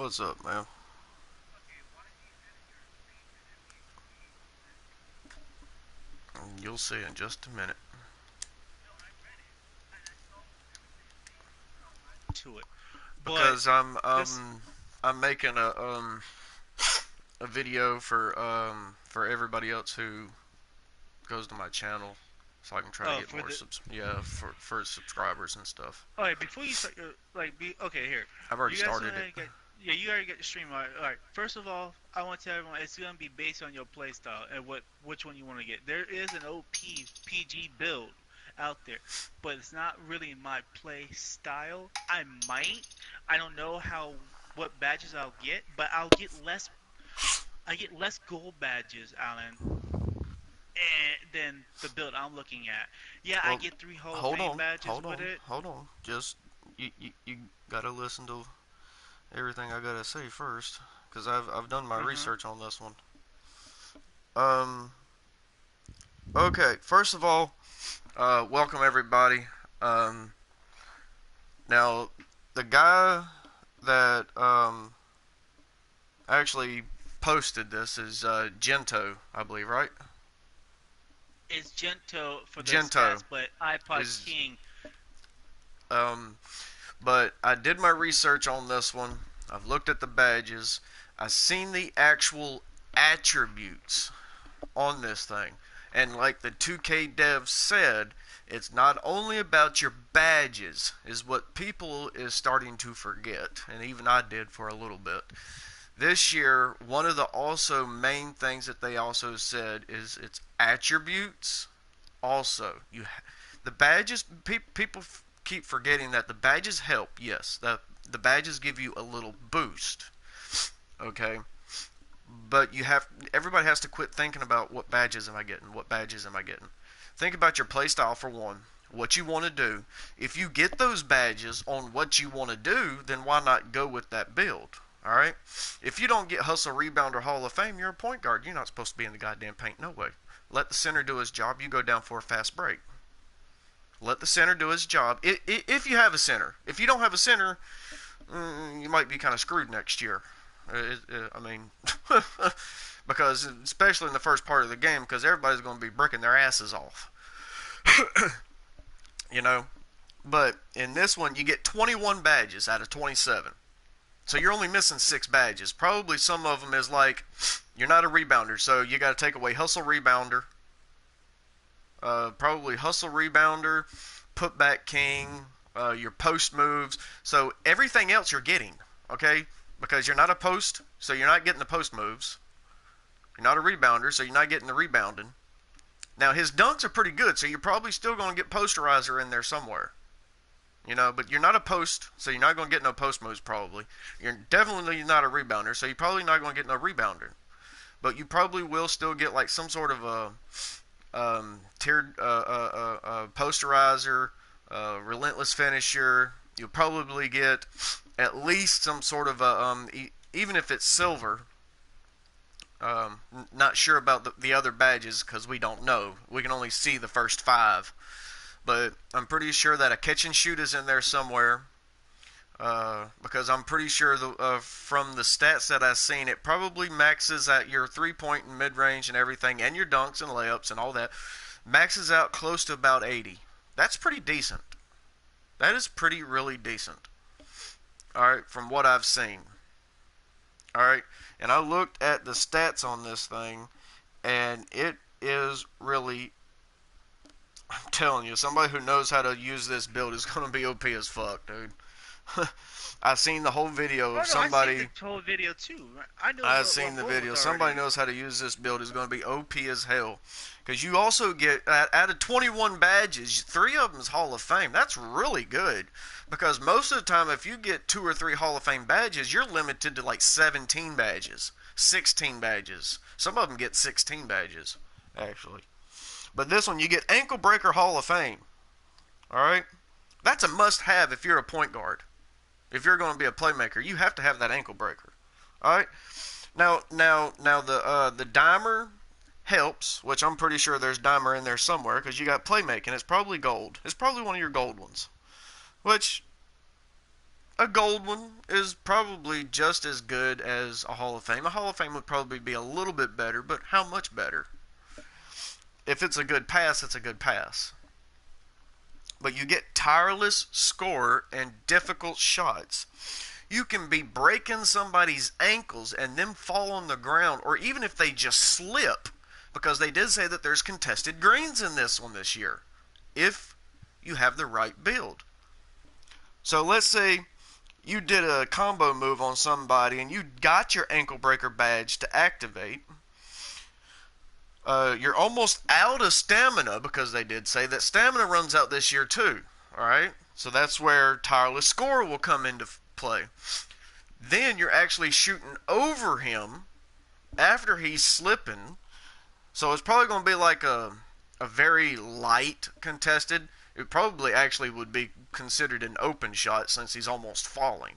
What's up, man? You'll see in just a minute. To it. But Because I'm this, I'm making a video for everybody else who goes to my channel, so I can try to oh, get for more the, for subscribers and stuff. all right, before you start your, be, okay, here, I've already you guys started it. wanna get, yeah, you gotta get the stream. All right, first of all, I want to tell everyone it's gonna be based on your playstyle and which one you want to get. There is an OP PG build out there, but it's not really my play style. I don't know what badges I'll get, but I get less gold badges, Alan, than the build I'm looking at. Yeah, I Well, get three Hall of hold Fame on, badges hold with on, it. hold on. Just you gotta listen to everything I gotta say first, because I've done my Uh huh. research on this one. Um. Okay. First of all, welcome everybody. Um. Now, the guy that actually posted this is Gento, I believe, right? It's Gento for the Gento stats, but iPod is King. um, but I did my research on this one. I've looked at the badges. I've seen the actual attributes on this thing. And like the 2K devs said, it's not only about your badges, is what people is starting to forget, and even I did for a little bit. This year, one of the also main things that they also said is its attributes. Also, the badges. People keep forgetting that the badges help. Yes, the badges give you a little boost. Okay, but everybody has to quit thinking about what badges am I getting, what badges am I getting. Think about your playstyle for one, what you want to do. If you get those badges on what you want to do, then why not go with that build? All right. If you don't get hustle, rebound, or Hall of Fame, you're a point guard. You're not supposed to be in the goddamn paint. No way. Let the center do his job. You go down for a fast break. Let the center do his job. If you have a center, if you don't have a center, you might be kind of screwed next year. I mean, because especially in the first part of the game, because everybody's going to be bricking their asses off, you know. But in this one, you get 21 badges out of 27, so you're only missing 6 badges. Probably some of them is like you're not a rebounder, so you got to take away hustle rebounder, probably hustle rebounder, putback king, your post moves. So everything else you're getting, okay? Because you're not a post, so you're not getting the post moves. You're not a rebounder, so you're not getting the rebounding. Now his dunks are pretty good, so you're probably still going to get posterizer in there somewhere. But you're not a post, so you're not going to get no post moves probably. You're definitely not a rebounder, so you're probably not going to get no rebounder. But you probably will still get like some sort of a tiered posterizer, relentless finisher. You'll probably get at least some sort of a even if it's silver. Not sure about the other badges because we don't know. We can only see the first 5, but I'm pretty sure that a catch and shoot is in there somewhere. Because I'm pretty sure from the stats that I've seen, it probably maxes at your 3 point and mid range and everything, and your dunks and layups and all that. Maxes out close to about 80. That's pretty decent. That is pretty really decent. All right, from what I've seen. All right, and I looked at the stats on this thing, and it is really. I'm telling you, somebody who knows how to use this build is gonna be OP as fuck, dude. I've seen the whole video Oh of no, I seen the somebody. whole video too. I know I've what seen I'm the going video. with Somebody already. knows how to use this build. Is going to be OP as hell. Because you also get out of 21 badges, 3 of them is Hall of Fame. That's really good. Because most of the time, if you get 2 or 3 Hall of Fame badges, you're limited to like 17 badges, 16 badges. Some of them get 16 badges, actually. But this one, you get Ankle Breaker Hall of Fame. All right, that's a must-have if you're a point guard. If you're going to be a playmaker, you have to have that ankle breaker. All right. Now the dimer helps, which I'm pretty sure there's dimer in there somewhere because you got playmaking. It's probably gold. It's probably one of your gold ones. Which, a gold one is probably just as good as a Hall of Fame. A Hall of Fame would probably be a little bit better, but how much better? If it's a good pass, it's a good pass. But you get tireless score and difficult shots. You can be breaking somebody's ankles and them fall on the ground, or even if they just slip, because they did say that there's contested greens in this one this year, if you have the right build. So let's say you did a combo move on somebody and you got your ankle breaker badge to activate. You're almost out of stamina because they did say that stamina runs out this year too. All right, so that's where tireless score will come into play. Then you're actually shooting over him after he's slipping. So it's probably going to be like a very light contested. It probably actually would be considered an open shot since he's almost falling.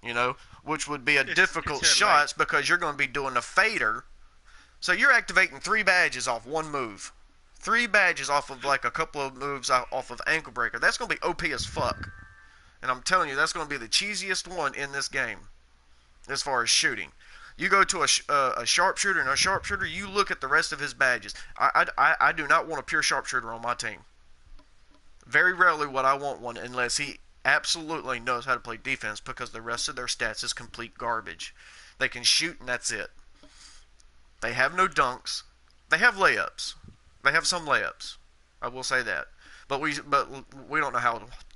You know, which would be a It's difficult considered light. shot because you're going to be doing a fader. So you're activating three badges off one move. Three badges off of like a couple of moves off of ankle breaker. That's going to be OP as fuck. And I'm telling you, that's going to be the cheesiest one in this game as far as shooting. You go to a sharpshooter, and a sharpshooter, you look at the rest of his badges. I do not want a pure sharpshooter on my team. Very rarely would I want one unless he absolutely knows how to play defense because the rest of their stats is complete garbage. They can shoot and that's it. They have no dunks. They have layups. They have some layups. I will say that. But we don't know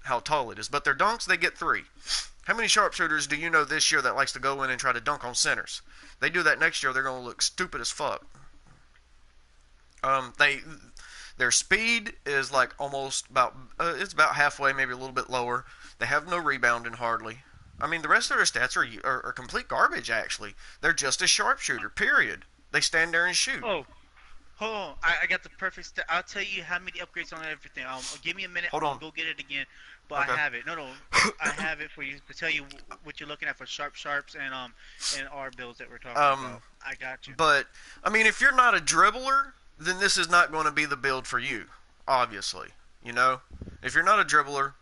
how tall it is. But their dunks, they get three. How many sharpshooters do you know this year that likes to go in and try to dunk on centers? They do that next year, they're going to look stupid as fuck. They Their speed is like almost about it's about halfway, maybe a little bit lower. They have no rebounding hardly. I mean, the rest of their stats are complete garbage. Actually, they're just a sharpshooter. Period. They stand there and shoot. Oh, hold on. I got the perfect. I'll tell you how many upgrades on everything. Give me a minute. Hold I'm on. gonna go get it again. But I Okay. have it. No, no. I have it for you to tell you what you're looking at for sharps and our builds that we're talking Um, about. I got you. but I mean, if you're not a dribbler, then this is not going to be the build for you. Obviously, you know, if you're not a dribbler,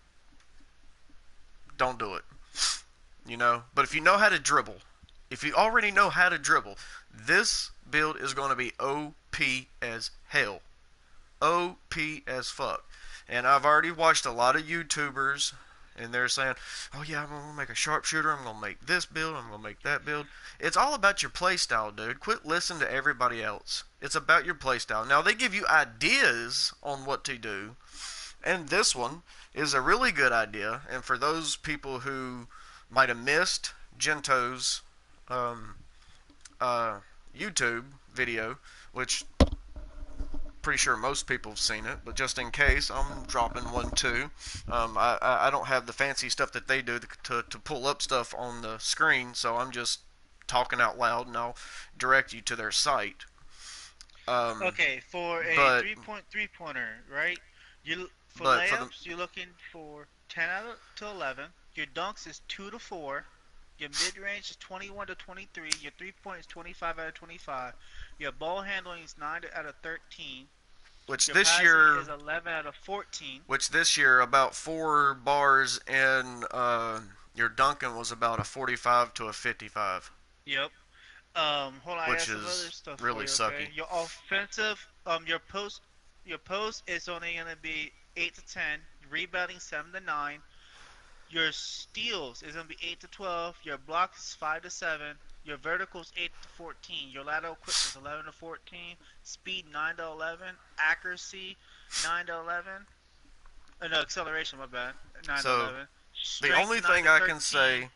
don't do it. You know, but if you know how to dribble, if you already know how to dribble, this build is going to be OP as hell. OP as fuck. And I've already watched a lot of YouTubers, and they're saying, "Oh yeah, I'm gonna make a sharpshooter. I'm gonna make this build. I'm gonna make that build." It's all about your playstyle, dude. Quit listening to everybody else. It's about your playstyle. Now they give you ideas on what to do, and this one is a really good idea. And for those people who might have missed Gento's um, uh, YouTube video, which pretty sure most people have seen it, but just in case, I'm dropping one too. I don't have the fancy stuff that they do to pull up stuff on the screen, so I'm just talking out loud, and I'll direct you to their site. Um, Okay, for a but 3-point three-pointer, right? You for but for the layups, you're looking for 10 out of to 11. Your dunks is 2 to 4. Your mid-range is 21 to 23. Your three-point is 25 out of 25. Your ball handling is 9 out of 13. which Your this passing year is 11 out of 14. which this year about 4 bars and your Duncan was about a 45 to a 55, Yep. Hold on, I got which some other is stuff for really you. Okay. sucky. Your offensive, your post is only gonna be 8 to 10. Rebounding 7 to 9. Your steals is gonna be 8 to 12. Your blocks is 5 to 7. Your verticals 8 to 14. Your lateral quick is 11 to 14. Speed 9 to 11. Accuracy 9 to 11. No, acceleration, my bad. 9 to So 11. the Strength only 9 thing to I can 13. say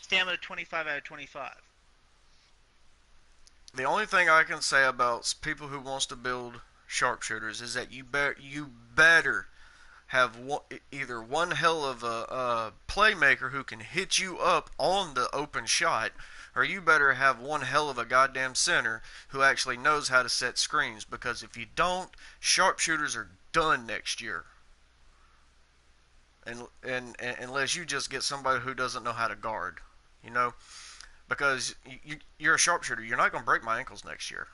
Stamina 25 out of 25. The only thing I can say about people who wants to build sharpshooters is that you better have either one hell of a playmaker who can hit you up on the open shot, or you better have one hell of a goddamn center who actually knows how to set screens. Because if you don't, sharpshooters are done next year. And unless you just get somebody who doesn't know how to guard, you know, because you're a sharpshooter, you're not going to break my ankles next year.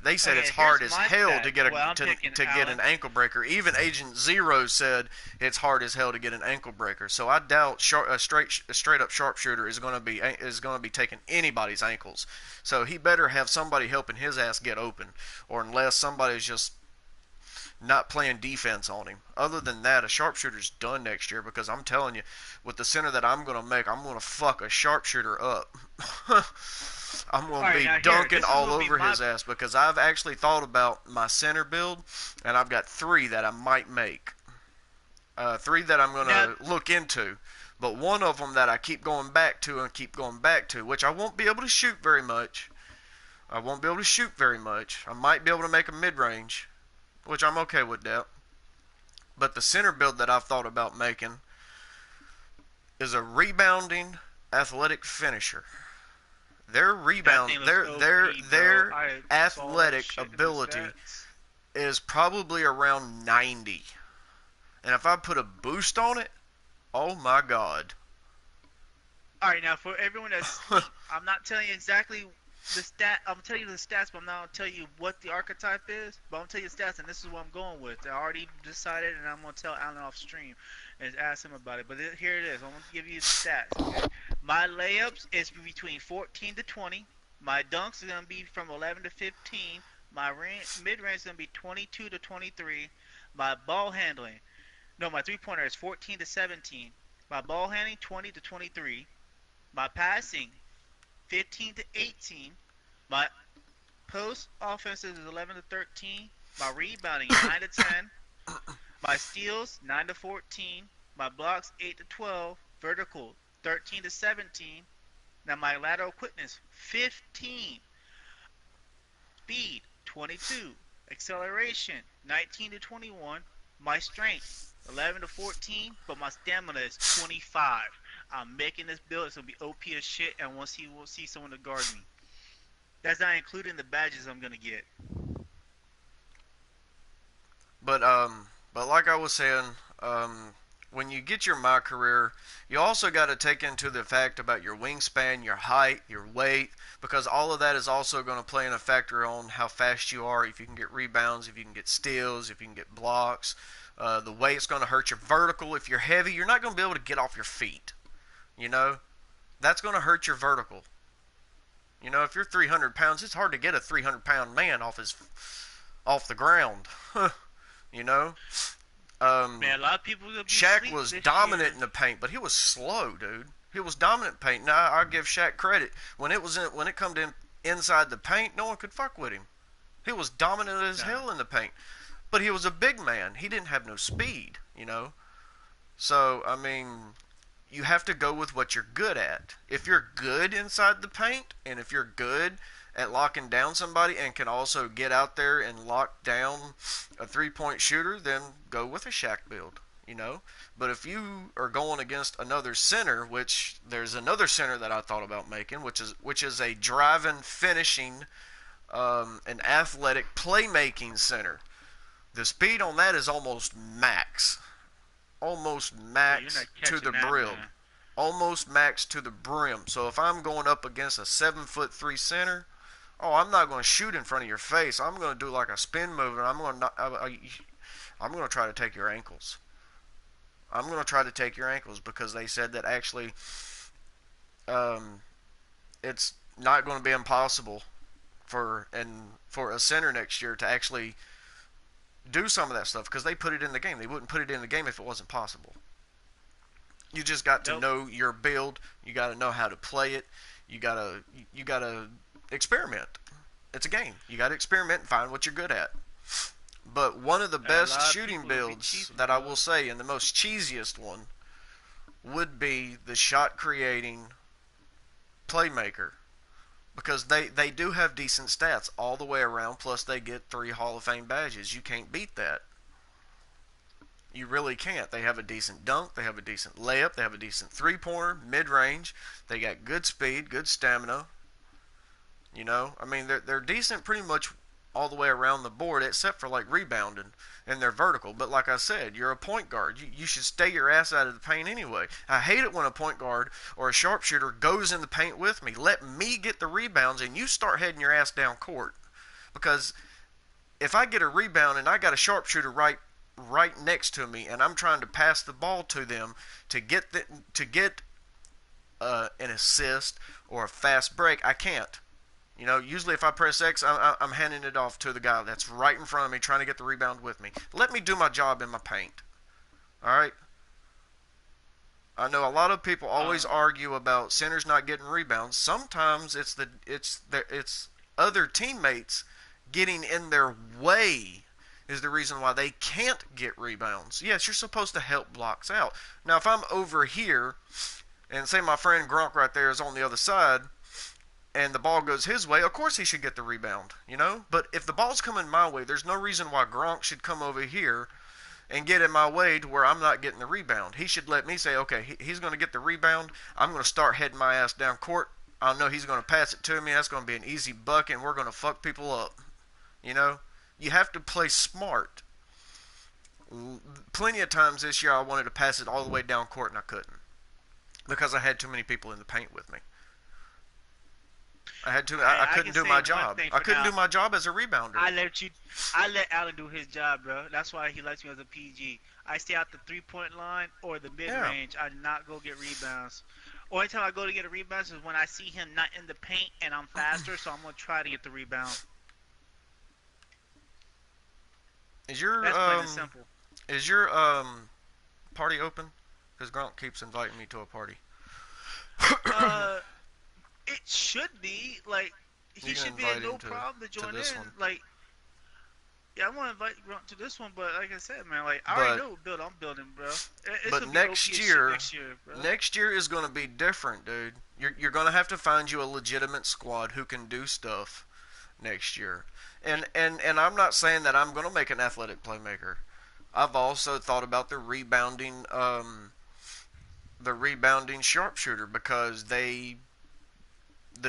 They said it's Okay, hard here's as my hell to stats. get a Well, I'm picking to get an Allen. ankle breaker. Even Agent Zero said it's hard as hell to get an ankle breaker. So I doubt a straight up sharpshooter is going to be taking anybody's ankles. So he better have somebody helping his ass get open, or unless somebody's just not playing defense on him. Other than that, a sharpshooter's done next year because I'm telling you, with the center that I'm going to make, I'm going to fuck a sharpshooter up. I'm All going to right, be now here, dunking this is all gonna be over my. his ass because I've actually thought about my center build, and I've got three that I might make. Three that I'm going Now, to look into. But one of them that I keep going back to and keep going back to, which I won't be able to shoot very much. I won't be able to shoot very much. I might be able to make a mid range, which I'm okay with that. But the center build that I've thought about making is a rebounding athletic finisher. Their that rebound, thing looks OP, bro. their I saw that athletic shit in the ability stats. is probably around 90. And if I put a boost on it, oh my god. All right, now for everyone that's asleep, I'm not telling you exactly the stat. I'm telling you the stats, but I'm not gonna tell you what the archetype is. But I'm gonna tell you the stats, and this is what I'm going with. I already decided, and I'm gonna tell Alan off stream and ask him about it. But here it is. I'm gonna give you the stats. Okay, my layups is between 14 to 20. My dunks is gonna be from 11 to 15. My mid range is gonna be 22 to 23. My ball handling, no, my 3 pointer is 14 to 17. My ball handling 20 to 23. My passing 15 to 18. My post offenses is 11 to 13. My rebounding 9 to 10. My steals 9 to 14. My blocks 8 to 12. Vertical 13 to 17. Now my lateral quickness 15. Speed 22. Acceleration 19 to 21. My strength 11 to 14, but my stamina is 25. I'm making this build. It's gonna be OP as shit, and we'll see someone to guard me. That's not including the badges I'm gonna get. But but like I was saying, when you get your my career, you also got to take into the fact about your wingspan, your height, your weight, because all of that is also going to play in a factor on how fast you are, if you can get rebounds, if you can get steals, if you can get blocks. The weight's going to hurt your vertical. If you're heavy, you're not going to be able to get off your feet. You know, that's going to hurt your vertical. You know, if you're 300 pounds, it's hard to get a 300-pound man off the ground. You know, Man, a lot of people gonna be Shaq asleep was this dominant year. in the paint, but he was slow, dude. He was dominant in paint. Now I give Shaq credit when it come to inside the paint, no one could fuck with him. He was dominant as Nah. hell in the paint, but he was a big man. He didn't have no speed, you know. So I mean, you have to go with what you're good at. If you're good inside the paint, and if you're good at locking down somebody and can also get out there and lock down a 3-point shooter, then go with a Shaq build, you know. But if you are going against another center, which there's another center that I thought about making, which is a driving, finishing, an athletic playmaking center. The speed on that is almost Yeah, you're max not to catching the that, brim, man. almost max to the brim. So if I'm going up against a 7'3" center, oh, I'm not going to shoot in front of your face. I'm going to do like a spin move, and I'm going to try to take your ankles. I'm going to try to take your ankles because they said that actually, um, it's not going to be impossible for a center next year to actually do some of that stuff because they put it in the game. They wouldn't put it in the game if it wasn't possible. You just got to Nope. know your build. You got to know how to play it. You gotta experiment. It's a game. You got to experiment and find what you're good at. But one of the A best lot of shooting people will be builds cheating, that I bro. will say, and the most cheesiest one, would be the shot creating playmaker. Because they do have decent stats all the way around, plus they get 3 Hall of Fame badges. You can't beat that. You really can't. They have a decent dunk, they have a decent layup, they have a decent 3-pointer, mid range, they got good speed, good stamina. You know, I mean, they're decent pretty much all the way around the board, except for like rebounding and they're vertical. But like I said, you're a point guard. You should stay your ass out of the paint anyway. I hate it when a point guard or a sharpshooter goes in the paint with me. Let me get the rebounds and you start heading your ass down court Because if I get a rebound and I got a sharpshooter right next to me and I'm trying to pass the ball to them to get an assist or a fast break, I can't. You know, usually if I press X, I'm handing it off to the guy that's right in front of me trying to get the rebound with me. Let me do my job in my paint. All right? I know a lot of people always Uh, argue about centers not getting rebounds. Sometimes it's other teammates getting in their way is the reason why they can't get rebounds. Yes, you're supposed to help blocks out. Now, if I'm over here and say my friend Gronk right there is on the other side and the ball goes his way, of course he should get the rebound, you know? But if the ball's coming my way, there's no reason why Gronk should come over here and get in my way to where I'm not getting the rebound. He should let me say, okay, he's going to get the rebound. I'm going to start heading my ass down court. I know he's going to pass it to me. That's going to be an easy bucket, and we're going to fuck people up. You know, you have to play smart. Plenty of times this year I wanted to pass it all the way down court and I couldn't because I had too many people in the paint with me. I I couldn't can do say my one job. thing I for couldn't now. do my job as a rebounder. I let you, I let Allen do his job, bro. That's why he likes me as a PG. I stay out the 3 point line or the mid Yeah. range. I do not go get rebounds. Only time I go to get a rebound is when I see him not in the paint and I'm faster, so I'm gonna try to get the rebound. Is your That's plain and simple. is your party open? Because Gronk keeps inviting me to a party. Uh, it should be like he You can should be invite in him no problem to to join this in. one. Like, yeah, I want to invite Grunt to this one, but like I said, man, like I already But know what build I'm building, bro. It's but gonna be OP as shit next year, bro. next year is going to be different, dude. You're going to have to find you a legitimate squad who can do stuff next year. And I'm not saying that I'm going to make an athletic playmaker. I've also thought about the rebounding sharpshooter because the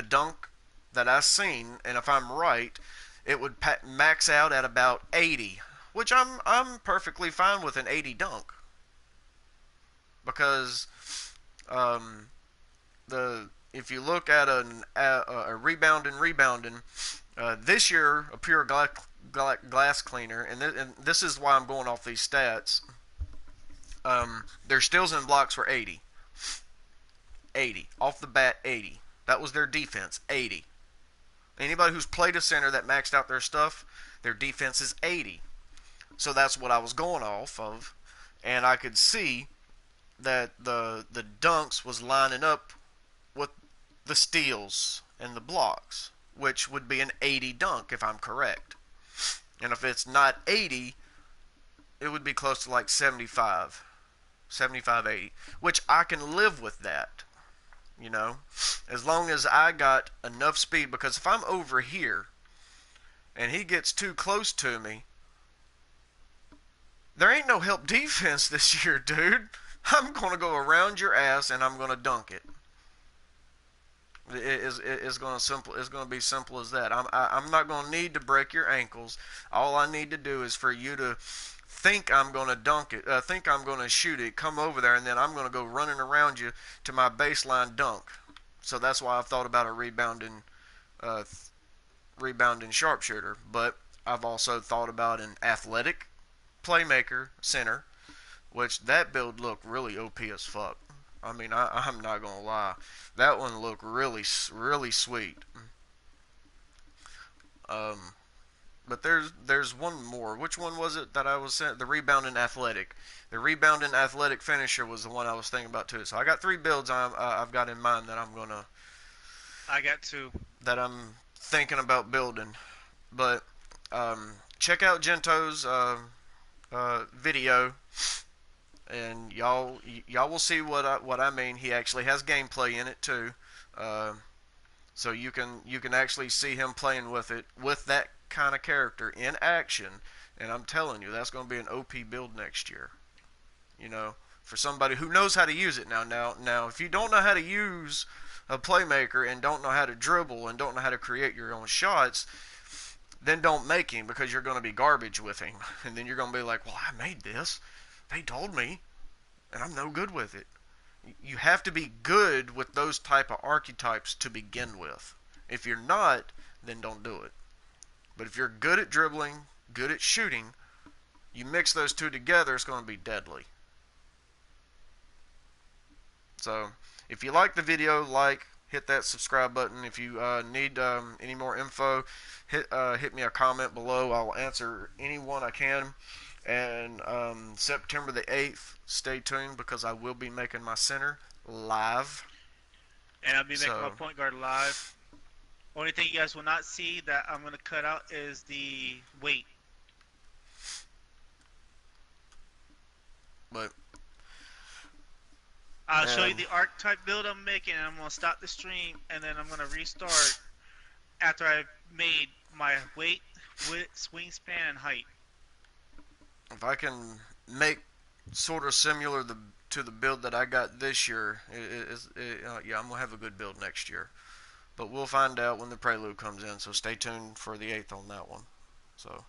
dunk that I've seen, and if I'm right, it would max out at about 80, which I'm perfectly fine with an 80 dunk because um, the if you look at a rebounding this year a pure glass cleaner, and this is why I'm going off these stats. Their steals and blocks were 80. 80 off the bat, 80. That was their defense, 80. Anybody who's played a center that maxed out their stuff, their defense is 80. So that's what I was going off of, and I could see that the dunks was lining up with the steals and the blocks, which would be an 80 dunk if I'm correct. And if it's not 80, it would be close to like 75, 75, 80, which I can live with that, you know, as long as I got enough speed. Because if I'm over here and he gets too close to me, there ain't no help defense this year, dude. I'm going to go around your ass and I'm going to dunk it. It's going to be simple as that. I'm not going to need to break your ankles. All I need to do is for you to think I'm going to dunk it, think I'm going to shoot it, come over there, and then I'm going to go running around you to my baseline dunk. So that's why I've thought about a uh, rebounding sharpshooter. But I've also thought about an athletic playmaker center, which that build looked really OP as fuck. I mean, I'm not gonna lie, that one looked really sweet. Um, but there's one more. Which one was it that I was saying? The rebounding athletic. The rebounding athletic finisher was the one I was thinking about too. So I got three builds I've got in mind I got two. that I'm thinking about building. But check out Gento's video, and y'all will see what I mean. He actually has gameplay in it too, uh, so you can actually see him playing with it with that kind of character in action. And I'm telling you, that's going to be an OP build next year. You know, for somebody who knows how to use it now, if you don't know how to use a playmaker and don't know how to dribble and don't know how to create your own shots, then don't make him because you're going to be garbage with him. And then you're going to be like, well, I made this. They told me, and I'm no good with it. You have to be good with those type of archetypes to begin with. If you're not, then don't do it. But if you're good at dribbling, good at shooting, you mix those two together, it's going to be deadly. So if you like the video, hit that subscribe button. If you need any more info, hit me a comment below. I'll answer anyone I can. And September the 8th, stay tuned because I will be making my center live. And I'll be making my So, point guard live. Only thing you guys will not see that I'm gonna cut out is the weight. but I'll show you man, the archetype build I'm making, and I'm gonna stop the stream, and then I'm gonna restart after I've made my weight, width, wingspan, and height. if I can make sort of similar to the build that I got this year, yeah, I'm gonna have a good build next year. But we'll find out when the prelude comes in. So stay tuned for the 8th on that one. So.